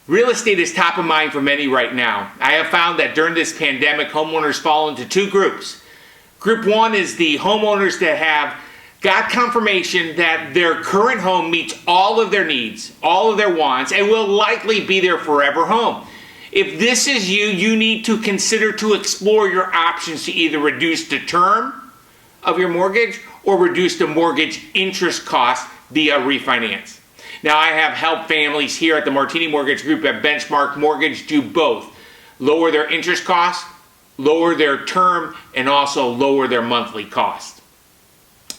Real estate is top of mind for many right now. I have found that during this pandemic, homeowners fall into two groups. Group one is the homeowners that have got confirmation that their current home meets all of their needs, all of their wants, and will likely be their forever home. If this is you, you need to consider to explore your options to either reduce the term of your mortgage or reduce the mortgage interest cost via refinance. Now, I have helped families here at the Martini Mortgage Group at Benchmark Mortgage do both. Lower their interest cost, lower their term, and also lower their monthly cost.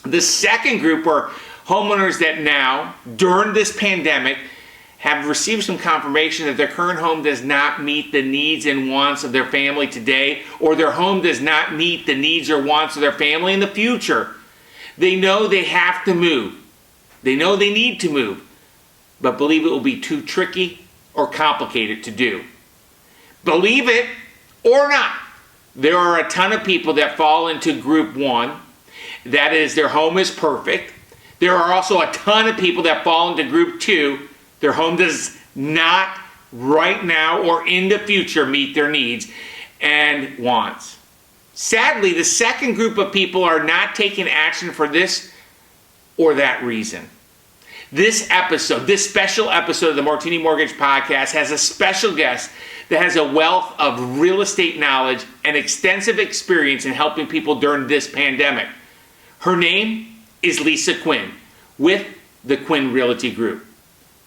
The second group are homeowners that now, during this pandemic, have received some confirmation that their current home does not meet the needs and wants of their family today, or their home does not meet the needs or wants of their family in the future. They know they have to move. They know they need to move, but believe it will be too tricky or complicated to do. Believe it or not, there are a ton of people that fall into group one. That is, their home is perfect. There are also a ton of people that fall into group two. Their home does not right now or in the future meet their needs and wants. Sadly, the second group of people are not taking action for this or that reason. This special episode of the Martini Mortgage Podcast has a special guest that has a wealth of real estate knowledge and extensive experience in helping people during this pandemic. Her name is Lisa Quin with the Quin Realty Group.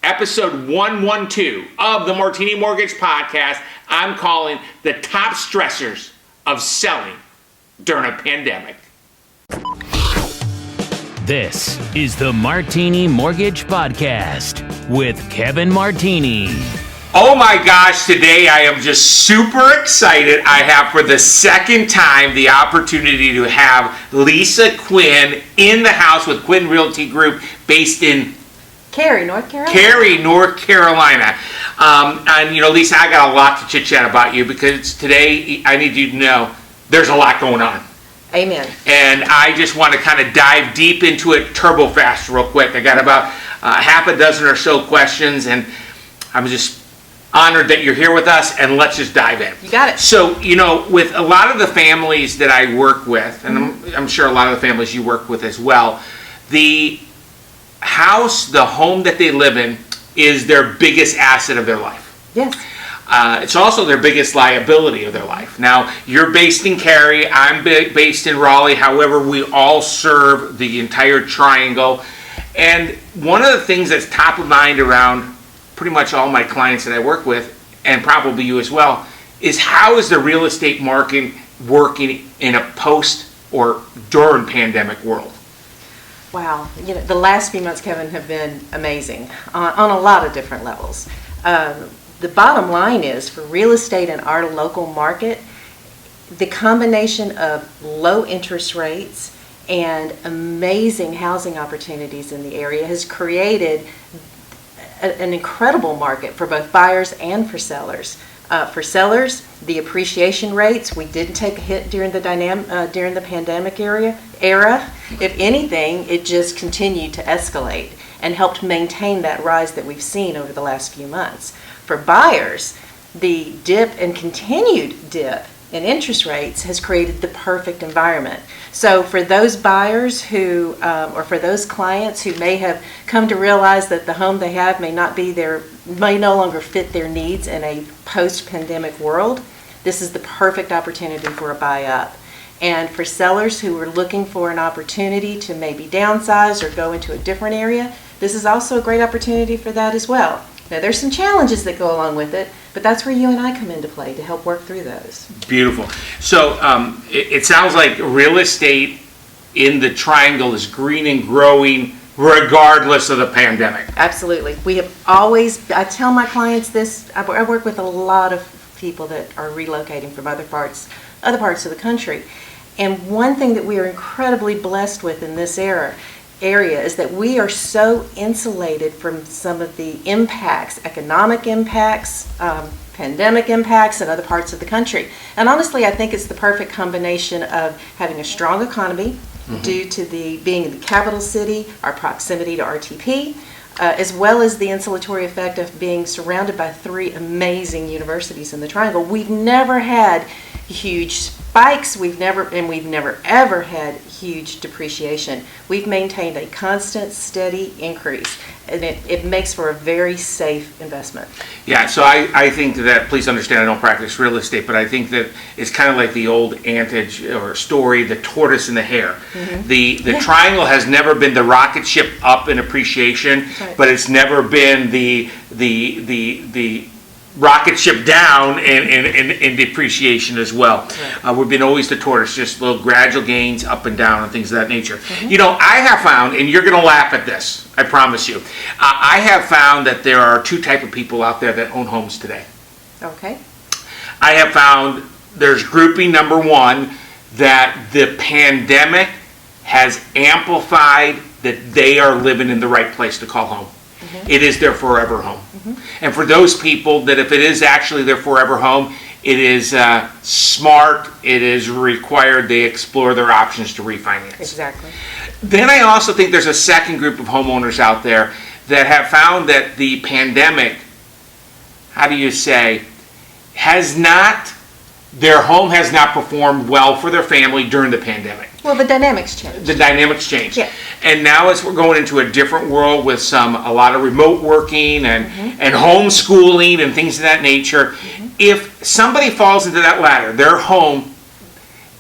Episode 112 of the Martini Mortgage Podcast, I'm calling the top stressors of selling during a pandemic. This is the Martini Mortgage Podcast with Kevin Martini. Oh my gosh, today I am just super excited. I have for the second time the opportunity to have Lisa Quin in the house with Quin Realty Group based in Cary, North Carolina. Cary, North Carolina. And Lisa, I got a lot to chit-chat about you because today I need you to know there's a lot going on. Amen. And I just want to kind of dive deep into it turbo fast real quick. I got about half a dozen or so questions, and I'm just honored that you're here with us, and let's just dive in. You got it. So, with a lot of the families that I work with, and I'm sure a lot of the families you work with as well, the house, the home that they live in is their biggest asset of their life. Yes. It's also their biggest liability of their life. Now, you're based in Cary, I'm based in Raleigh, however, we all serve the entire triangle. And one of the things that's top of mind around pretty much all my clients that I work with, and probably you as well, is how is the real estate market working in a post or during pandemic world? Wow. The last few months, Kevin, have been amazing on a lot of different levels. The bottom line is, for real estate in our local market, the combination of low interest rates and amazing housing opportunities in the area has created an incredible market for both buyers and for sellers. For sellers, the appreciation rates, we didn't take a hit during the pandemic era. If anything, it just continued to escalate and helped maintain that rise that we've seen over the last few months. For buyers, the dip and continued dip in interest rates has created the perfect environment. So for those buyers who, or for those clients who may have come to realize that the home they have may no longer fit their needs in a post-pandemic world, this is the perfect opportunity for a buy-up. And for sellers who are looking for an opportunity to maybe downsize or go into a different area, this is also a great opportunity for that as well. Now, there's some challenges that go along with it, but that's where you and I come into play to help work through those. Beautiful. So it sounds like real estate in the triangle is green and growing regardless of the pandemic. Absolutely. We have always, I tell my clients this, I work with a lot of people that are relocating from other parts of the country. And one thing that we are incredibly blessed with in this area is that we are so insulated from some of the impacts, economic impacts, pandemic impacts in other parts of the country. And honestly, I think it's the perfect combination of having a strong economy due to being in the capital city, our proximity to RTP, as well as the insulatory effect of being surrounded by 3 amazing universities in the Triangle. We've never had huge spikes. We've never ever had huge depreciation. We've maintained a constant, steady increase, and it makes for a very safe investment. Yeah, so I think that, please understand, I don't practice real estate, but I think that it's kind of like the old adage or story, the tortoise and the hare. Mm-hmm. The triangle has never been the rocket ship up in appreciation, right. but it's never been the rocket ship down in depreciation as well. Right. We've been always the tortoise, just little gradual gains up and down and things of that nature. Mm-hmm. You know, I have found, and you're going to laugh at this, I promise you, I have found that there are 2 types of people out there that own homes today. Okay. I have found there's grouping number 1, that the pandemic has amplified that they are living in the right place to call home. Mm-hmm. It is their forever home. Mm-hmm. And for those people that if it is actually their forever home, it is smart, it is required they explore their options to refinance. Exactly. Then I also think there's a second group of homeowners out there that have found that the pandemic, how do you say, their home has not performed well for their family during the pandemic. Well, the dynamics change. The dynamics change. Yeah. And now as we're going into a different world with a lot of remote working and homeschooling and things of that nature, if somebody falls into that ladder, their home,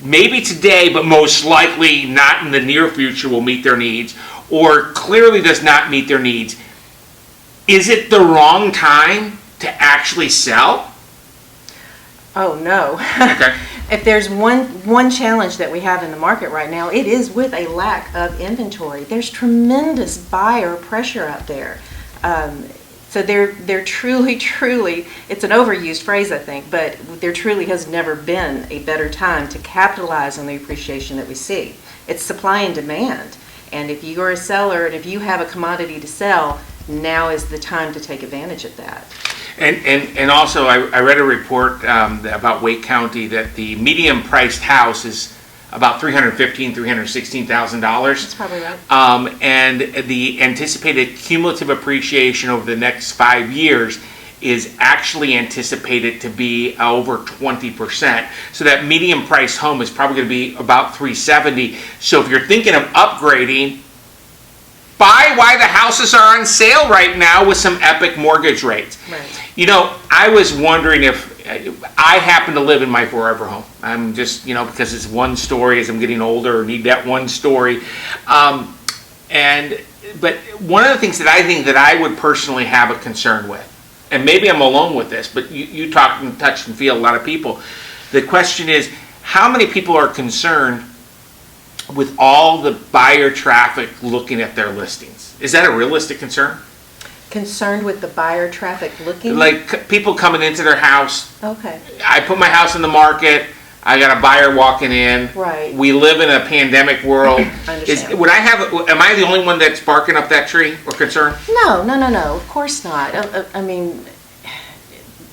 maybe today, but most likely not in the near future, will meet their needs, or clearly does not meet their needs, is it the wrong time to actually sell? Oh, no. Okay. If there's one challenge that we have in the market right now, it is with a lack of inventory. There's tremendous buyer pressure out there. So there truly, it's an overused phrase, I think, but there truly has never been a better time to capitalize on the appreciation that we see. It's supply and demand. And if you're a seller and if you have a commodity to sell, now is the time to take advantage of that. And also, I read a report about Wake County that the medium priced house is about $315,000, $316,000. That's probably right. And the anticipated cumulative appreciation over the next 5 years is actually anticipated to be over 20%. So that medium priced home is probably going to be about $370,000. So if you're thinking of upgrading, buy while the houses are on sale right now with some epic mortgage rates. Right. You know, I was wondering if I happen to live in my forever home. I'm just, because it's one story as I'm getting older, need that one story. But one of the things that I think that I would personally have a concern with, and maybe I'm alone with this, but you talk and touch and feel a lot of people. The question is, how many people are concerned with all the buyer traffic looking at their listings? Is that a realistic concern? Concerned with the buyer traffic looking? Like people coming into their house. Okay. I put my house in the market. I got a buyer walking in. Right. We live in a pandemic world. I understand. Am I the only one that's barking up that tree or concerned? No. Of course not. I mean,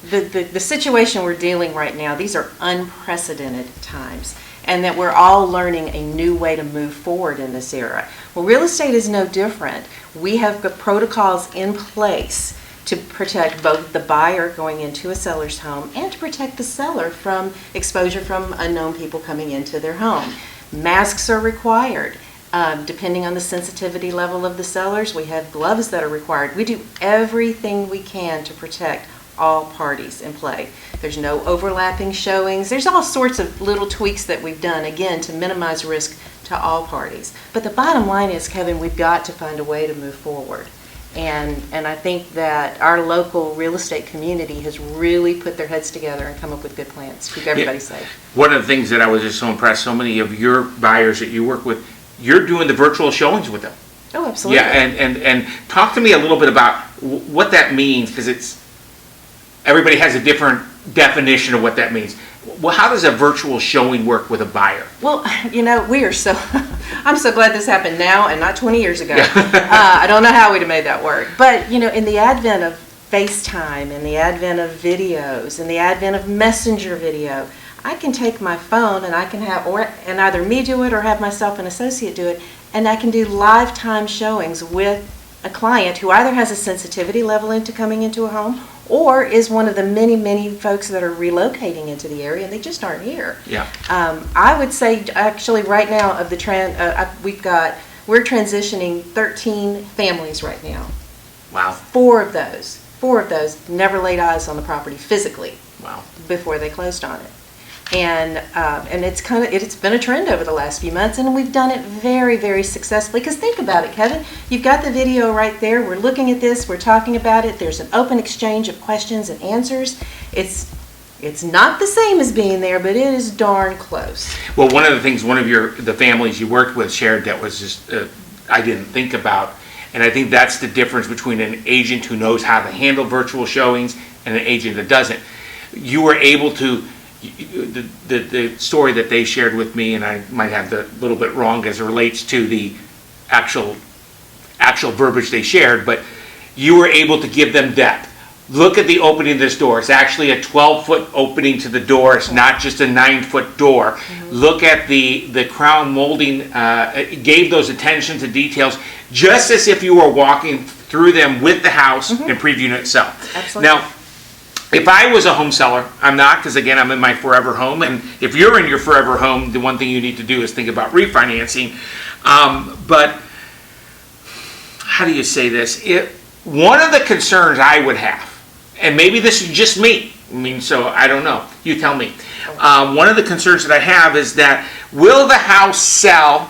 the situation we're dealing right now, these are unprecedented times. And that we're all learning a new way to move forward in this era. Well, real estate is no different. We have the protocols in place to protect both the buyer going into a seller's home and to protect the seller from exposure from unknown people coming into their home. Masks are required. Depending on the sensitivity level of the sellers, we have gloves that are required. We do everything we can to protect all parties in play. There's no overlapping showings. There's all sorts of little tweaks that we've done, again, to minimize risk to all parties. But the bottom line is, Kevin, we've got to find a way to move forward. And I think that our local real estate community has really put their heads together and come up with good plans to keep everybody safe. One of the things that I was just so impressed, so many of your buyers that you work with, you're doing the virtual showings with them. Oh, absolutely. Yeah, and talk to me a little bit about what that means, because everybody has a different definition of what that means. Well, how does a virtual showing work with a buyer? Well, we are I'm so glad this happened now and not 20 years ago. I don't know how we'd have made that work. But, in the advent of FaceTime, in the advent of videos, in the advent of messenger video, I can take my phone and I can either me do it or have myself an associate do it, and I can do live time showings with a client who either has a sensitivity level into coming into a home or is one of the many, many folks that are relocating into the area and they just aren't here. Yeah. I would say actually right now of the we're transitioning 13 families right now. Wow. Four of those never laid eyes on the property physically. Wow. Before they closed on it. And it's been a trend over the last few months, and we've done it very, very successfully. Because think about it, Kevin, you've got the video right there. We're looking at this, we're talking about it. There's an open exchange of questions and answers. It's not the same as being there, but it is darn close. Well, one of the things the families you worked with shared that was just I didn't think about, and I think that's the difference between an agent who knows how to handle virtual showings and an agent that doesn't. You were able to, the story that they shared with me, and I might have the little bit wrong as it relates to the actual verbiage they shared, but you were able to give them depth. Look at the opening of this door. It's actually a 12-foot opening to the door. It's not just a 9-foot door. Mm-hmm. Look at the crown molding. It gave those attention to details, just as if you were walking through them with the house and previewing it itself. Absolutely. Now, if I was a home seller, I'm not, because again, I'm in my forever home. And if you're in your forever home, the one thing you need to do is think about refinancing. But how do you say this? One of the concerns I would have, and maybe this is just me, so I don't know. You tell me. One of the concerns that I have is that will the house sell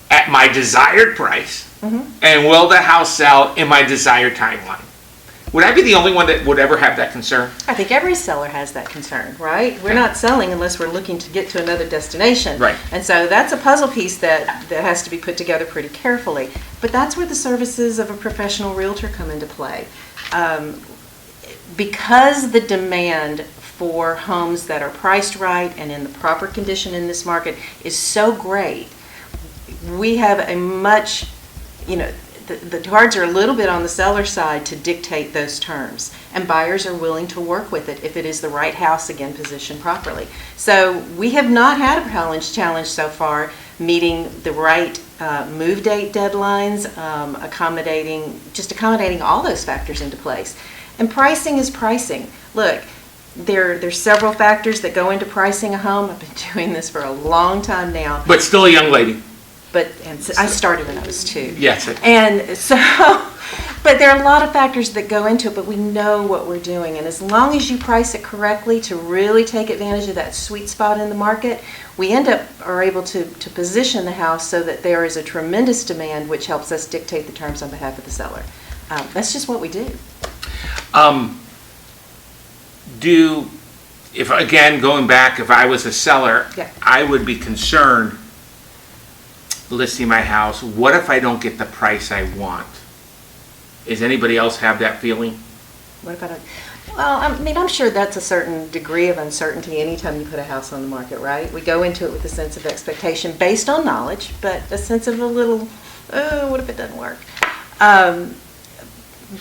at my desired price? Mm-hmm. And will the house sell in my desired timeline? Would I be the only one that would ever have that concern? I think every seller has that concern, right? We're not selling unless we're looking to get to another destination. Right. And so that's a puzzle piece that has to be put together pretty carefully. But that's where the services of a professional realtor come into play. Because the demand for homes that are priced right and in the proper condition in this market is so great, we have a much, the cards are a little bit on the seller side to dictate those terms, and buyers are willing to work with it if it is the right house, again, positioned properly. So we have not had a challenge so far meeting the right move date deadlines, accommodating all those factors into place. And pricing is pricing. Look, there's several factors that go into pricing a home. I've been doing this for a long time now. But still a young lady. I started when I was 2. Yes. And so, but there are a lot of factors that go into it, but we know what we're doing. And as long as you price it correctly to really take advantage of that sweet spot in the market, we are able to position the house so that there is a tremendous demand, which helps us dictate the terms on behalf of the seller. That's just what we do. Going back, if I was a seller, I would be concerned listing my house. What if I don't get the price I want? Does anybody else have that feeling? What if I don't? Well, I'm sure that's a certain degree of uncertainty anytime you put a house on the market, right? We go into it with a sense of expectation based on knowledge, but a sense of a little, what if it doesn't work? The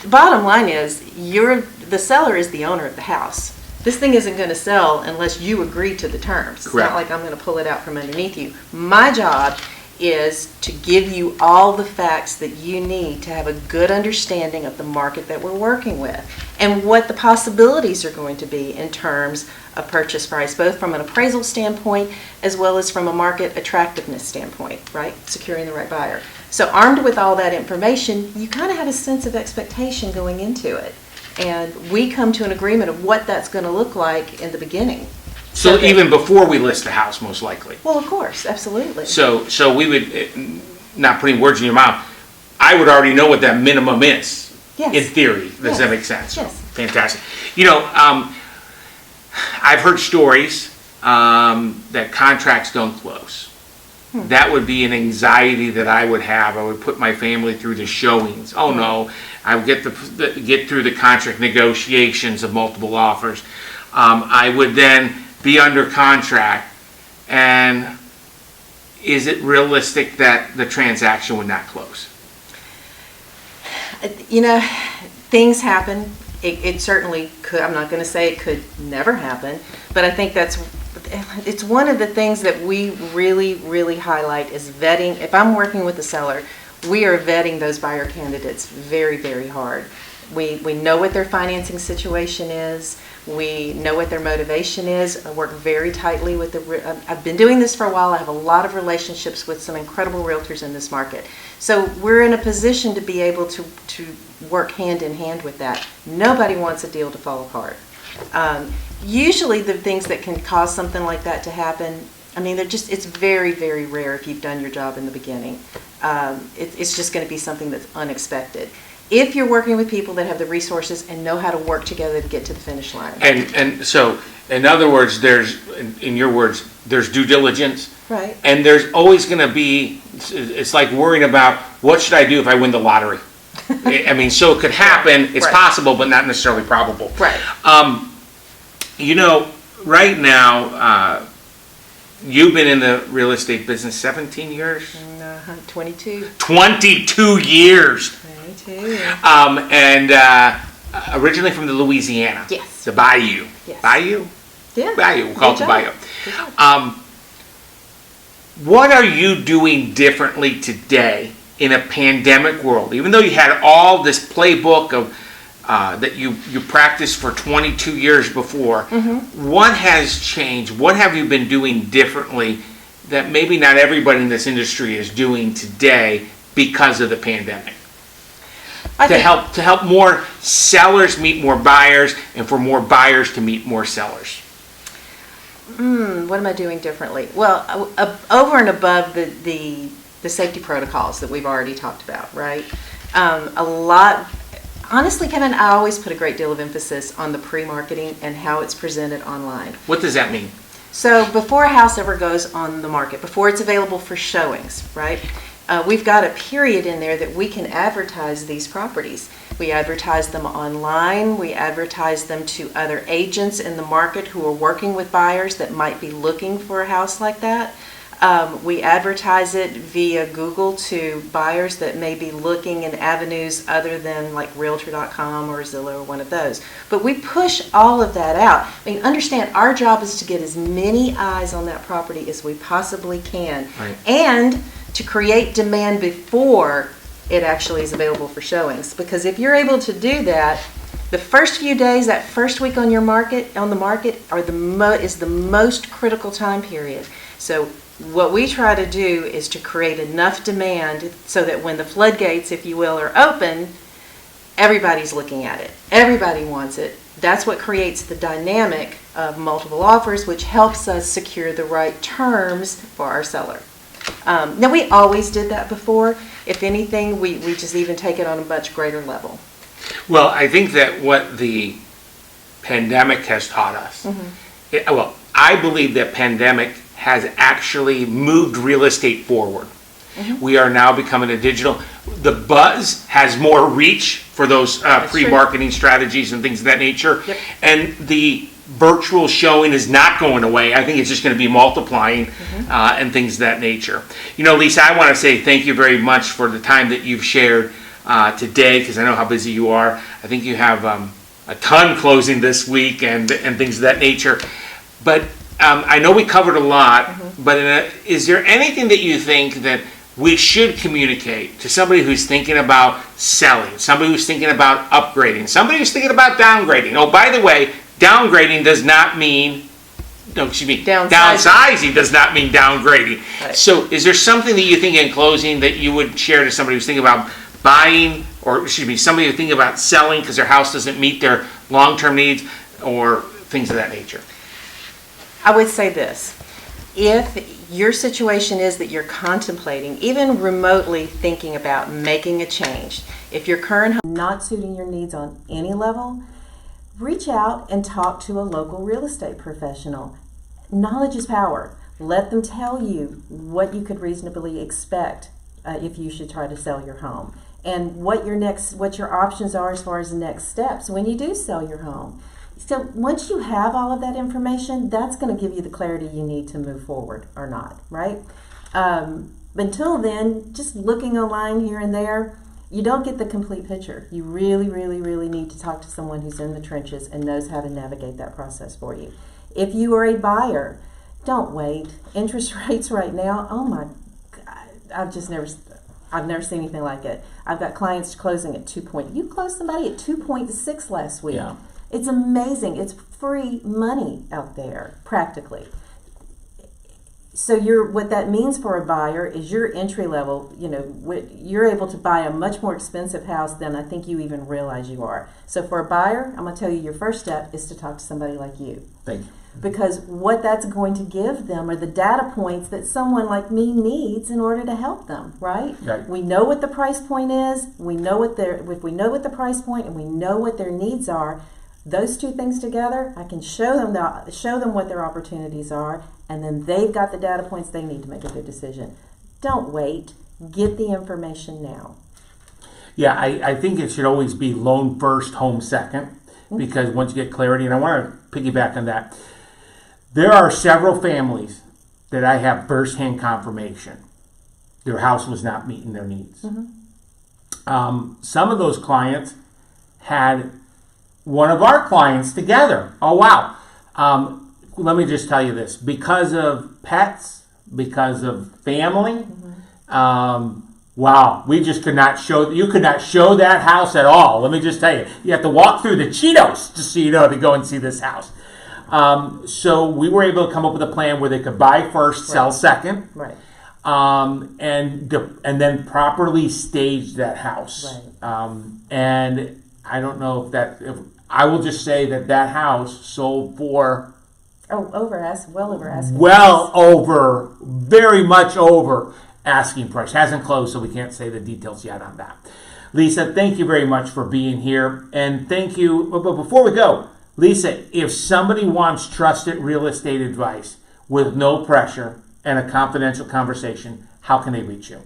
bottom line is, the seller is the owner of the house. This thing isn't going to sell unless you agree to the terms. It's not like I'm going to pull it out from underneath you. My job is to give you all the facts that you need to have a good understanding of the market that we're working with and what the possibilities are going to be in terms of purchase price, both from an appraisal standpoint as well as from a market attractiveness standpoint, right? Securing the right buyer. So armed with all that information, you kind of have a sense of expectation going into it. And we come to an agreement of what that's going to look like in the beginning. So even before we list the house, most likely. Well, of course, absolutely. So we would, not putting words in your mouth, I would already know what that minimum is. Yes. In theory. Does that make sense? Yes. Fantastic. I've heard stories that contracts don't close. That would be an anxiety that I would have. I would put my family through the showings. Oh no, I would get through the contract negotiations of multiple offers. I would then be under contract, and is it realistic that the transaction would not close? Things happen. It certainly could. I'm not going to say it could never happen, but I think it's one of the things that we really, really highlight is vetting. If I'm working with a seller, we are vetting those buyer candidates very, very hard. We know what their financing situation is. We know what their motivation is. I work very tightly with I've been doing this for a while. I have a lot of relationships with some incredible realtors in this market. So we're in a position to be able to work hand in hand with that. Nobody wants a deal to fall apart. Usually the things that can cause something like that to happen, I mean, it's very, very rare if you've done your job in the beginning. It's just going to be something that's unexpected. If you're working with people that have the resources and know how to work together to get to the finish line. And so, in other words, in your words, there's due diligence. Right. And there's always going to be, it's like worrying about what should I do if I win the lottery? I mean, so it could happen. It's possible, but not necessarily probable. Right. Right now, you've been in the real estate business 17 years? 22. 22 years. 22. And originally from the Louisiana. Yes. The Bayou. Yes. Bayou? Yeah. Bayou. We'll call it the Bayou. Good job. What are you doing differently today in a pandemic world? Even though you had all this playbook of that you practiced for 22 years before, what has changed? What have you been doing differently that maybe not everybody in this industry is doing today because of the pandemic? To help more sellers meet more buyers and for more buyers to meet more sellers. What am I doing differently? Well, over and above the safety protocols that we've already talked about, right? Honestly, Kevin, I always put a great deal of emphasis on the pre-marketing and how it's presented online. What does that mean? So before a house ever goes on the market, before it's available for showings, right? We've got a period in there that we can advertise these properties. We advertise them online. We advertise them to other agents in the market who are working with buyers that might be looking for a house like that. We advertise it via Google to buyers that may be looking in avenues other than like Realtor.com or Zillow or one of those. But we push all of that out. I mean, understand, our job is to get as many eyes on that property as we possibly can. Right. And to create demand before it actually is available for showings. Because if you're able to do that, the first few days, that first week on the market, is the most critical time period. So what we try to do is to create enough demand so that when the floodgates, if you will, are open, everybody's looking at it. Everybody wants it. That's what creates the dynamic of multiple offers, which helps us secure the right terms for our seller. Now, we always did that before. If anything, we just even take it on a much greater level. Well, I think that what the pandemic has taught us, I believe that pandemic has actually moved real estate forward. We are now becoming a digital. The buzz has more reach for those pre-marketing strategies and things of that nature. Yep. And the virtual showing is not going away. I think it's just going to be multiplying and things of that nature. You know, Lisa, I want to say thank you very much for the time that you've shared today, because I know how busy you are. I think you have a ton closing this week and things of that nature. But I know we covered a lot, but is there anything that you think that we should communicate to somebody who's thinking about selling, somebody who's thinking about upgrading, somebody who's thinking about downgrading? Oh, by the way, downgrading does not mean, downsizing does not mean downgrading. Right. So is there something that you think in closing that you would share to somebody who's thinking about buying, or somebody who's thinking about selling because their house doesn't meet their long-term needs or things of that nature? I would say this. If your situation is that you're contemplating, even remotely thinking about making a change, if your current home is not suiting your needs on any level, reach out and talk to a local real estate professional. Knowledge is power. Let them tell you what you could reasonably expect if you should try to sell your home, and what your options are as far as the next steps when you do sell your home. So once you have all of that information, that's going to give you the clarity you need to move forward or not, right? Until then, just looking online here and there, you don't get the complete picture. You really, really, really need to talk to someone who's in the trenches and knows how to navigate that process for you. If you are a buyer, don't wait. Interest rates right now, oh my God, I've just never... I've never seen anything like it. I've got clients closing at 2 point. You closed somebody at 2.6 last week. Yeah. It's amazing. It's free money out there, practically. So what that means for a buyer is your entry level, you're able to buy a much more expensive house than I think you even realize you are. So for a buyer, I'm going to tell you your first step is to talk to somebody like you. Thank you. Because what that's going to give them are the data points that someone like me needs in order to help them, right? Right. We know what the price point is. If we know what the price point and we know what their needs are, those two things together, I can show them what their opportunities are, and then they've got the data points they need to make a good decision. Don't wait. Get the information now. Yeah, I think it should always be loan first, home second, because once you get clarity, and I want to piggyback on that, there are several families that I have firsthand confirmation their house was not meeting their needs. Some of those clients had one of our clients together. Oh, wow. Let me just tell you this. Because of pets, because of family, wow, we just could not show that house at all. Let me just tell you. You have to walk through the Cheetos just so you know to go and see this house. So we were able to come up with a plan where they could buy first, sell second, Right. and then properly stage that house. Right. And I don't know if I will just say that house sold for very much over asking price. Hasn't closed, so we can't say the details yet on that. Lisa, thank you very much for being here, and thank you. But before we go, Lisa, if somebody wants trusted real estate advice with no pressure and a confidential conversation, how can they reach you?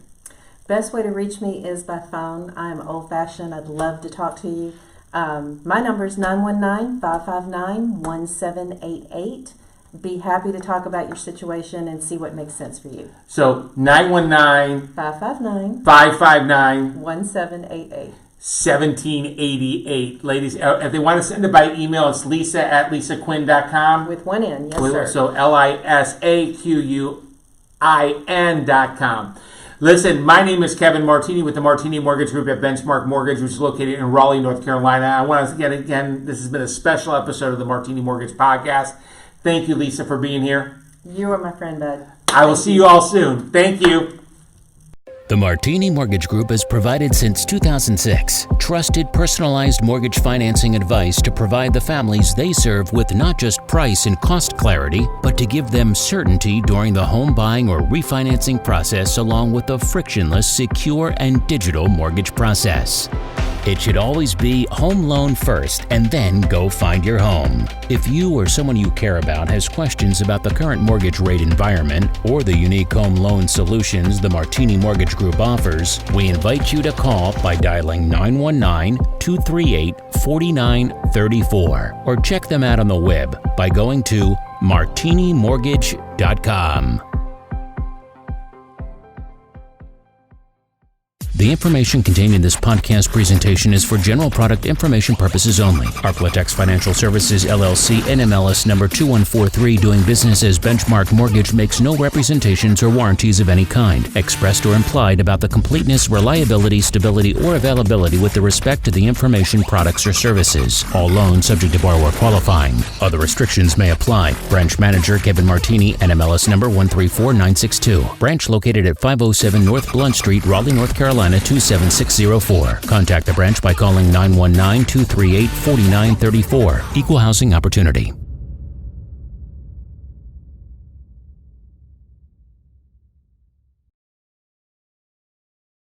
Best way to reach me is by phone. I'm old-fashioned. I'd love to talk to you. My number is 919-559-1788. Be happy to talk about your situation and see what makes sense for you. So 919-559-1788. 1788. Ladies, if they want to send it by email, it's lisa@lisaquin.com. With one N, yes, sir. So LISAQUIN.com. Listen, my name is Kevin Martini with the Martini Mortgage Group at Benchmark Mortgage, which is located in Raleigh, North Carolina. I want to again, this has been a special episode of the Martini Mortgage Podcast. Thank you, Lisa, for being here. You are my friend, bud. I will see you all soon. Thank you. The Martini Mortgage Group has provided since 2006 trusted personalized mortgage financing advice to provide the families they serve with not just price and cost clarity, but to give them certainty during the home buying or refinancing process, along with a frictionless, secure, and digital mortgage process. It should always be home loan first and then go find your home. If you or someone you care about has questions about the current mortgage rate environment or the unique home loan solutions the Martini Mortgage Group offers, we invite you to call by dialing 919-238-4934 or check them out on the web by going to martinimortgage.com. The information contained in this podcast presentation is for general product information purposes only. Arclatex Financial Services, LLC, NMLS number 2143, doing business as Benchmark Mortgage, makes no representations or warranties of any kind, expressed or implied, about the completeness, reliability, stability, or availability with respect to the information, products, or services. All loans subject to borrower qualifying. Other restrictions may apply. Branch Manager Kevin Martini, NMLS number 134962. Branch located at 507 North Blunt Street, Raleigh, North Carolina, 27604. Contact the branch by calling 919-238-4934. Equal housing opportunity.